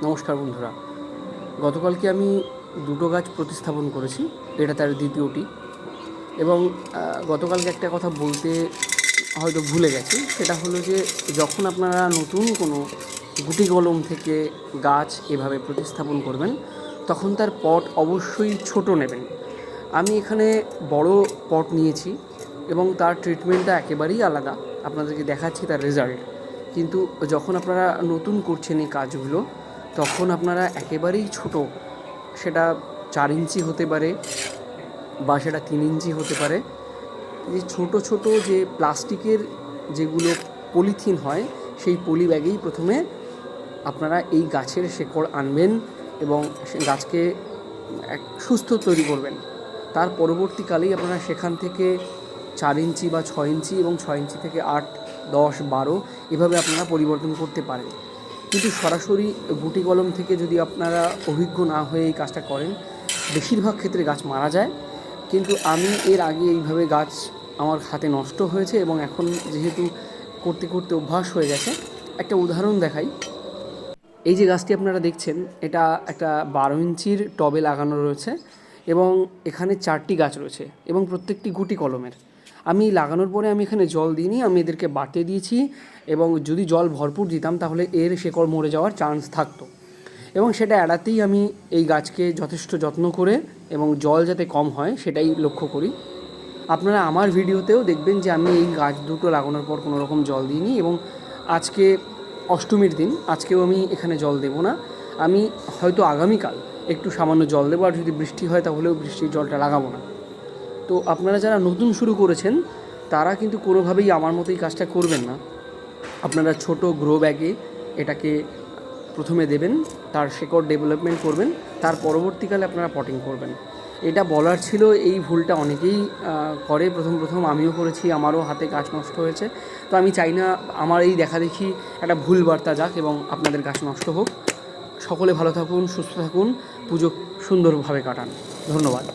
নমস্কার বন্ধুরা। গতকালকে আমি দুটো গাছ প্রতিস্থাপন করেছি, এটা তার দ্বিতীয়টি। এবং গতকালকে একটা কথা বলতে হয়তো ভুলে গেছি, সেটা হলো যে যখন আপনারা নতুন কোনো গুটি কলম থেকে গাছ এভাবে প্রতিস্থাপন করবেন, তখন তার পট অবশ্যই ছোট নেবেন। আমি এখানে বড় পট নিয়েছি এবং তার ট্রিটমেন্টটা একেবারেই আলাদা, আপনাদেরকে দেখাচ্ছি তার রেজাল্ট। কিন্তু যখন আপনারা নতুন করছেন এই কাজগুলো, তখন আপনারা একেবারেই ছোট, সেটা 4 ইঞ্চি হতে পারে বা সেটা 3 ইঞ্চি হতে পারে, যে ছোটো ছোটো যে প্লাস্টিকের যেগুলো পলিথিন হয়, সেই পলি ব্যাগেই প্রথমে আপনারা এই গাছের শেকড় আনবেন এবং গাছকে এক সুস্থ তৈরি করবেন। তার পরবর্তীকালেই আপনারা সেখান থেকে 4 ইঞ্চি বা 6 ইঞ্চি এবং 6 ইঞ্চি থেকে 8, 10, 12 এভাবে আপনারা পরিবর্তন করতে পারেন। কিন্তু সরাসরি গুটি কলম থেকে যদি আপনারা অভিজ্ঞ না হয়ে এই কাজটা করেন, বেশিরভাগ ক্ষেত্রে গাছ মারা যায়। কিন্তু আমি এর আগে এইভাবে গাছ আমার হাতে নষ্ট হয়েছে এবং এখন যেহেতু করতে করতে অভ্যাস হয়ে গেছে, একটা উদাহরণ দেখাই। এই যে গাছটি আপনারা দেখছেন, এটা একটা 12 ইঞ্চির টবে লাগানো রয়েছে এবং এখানে 4টি গাছ রয়েছে এবং প্রত্যেকটি গুটি কলমের। আমি লাগানোর পরে আমি এখানে জল দিইনি, আমি এদেরকে বাটে দিয়েছি এবং যদি জল ভরপুর দিতাম তাহলে এর শেকড় মরে যাওয়ার চান্স থাকতো। এবং সেটা এড়াতেই আমি এই গাছকে যথেষ্ট যত্ন করে এবং জল যাতে কম হয় সেটাই লক্ষ্য করি। আপনারা আমার ভিডিওতেও দেখবেন যে আমি এই গাছ দুটো লাগানোর পর কোনো রকম জল দিইনি এবং আজকে অষ্টমীর দিন, আজকেও আমি এখানে জল দেবো না। আমি হয়তো আগামীকাল একটু সামান্য জল দেবো, আর যদি বৃষ্টি হয় তাহলেও বৃষ্টির জলটা লাগাবো না। তো আপনারা যারা নতুন শুরু করেছেন তারা কিন্তু কোনোভাবেই আমার মতো এই কাজটা করবেন না। আপনারা ছোট গ্রো ব্যাগে এটাকে প্রথমে দেবেন, তার শেকড় ডেভেলপমেন্ট করবেন, তার পরবর্তীকালে আপনারা পটিং করবেন। এটা বলার ছিল, এই ভুলটা অনেকেই করে। প্রথম আমিও করেছি, আমারও হাতে গাছ নষ্ট হয়েছে। তো আমি চাই না আমার এই দেখাদেখি একটা ভুল বার্তা যাক এবং আপনাদের গাছ নষ্ট হোক। সকলে ভালো থাকুন, সুস্থ থাকুন, পুজো সুন্দরভাবে কাটান। ধন্যবাদ।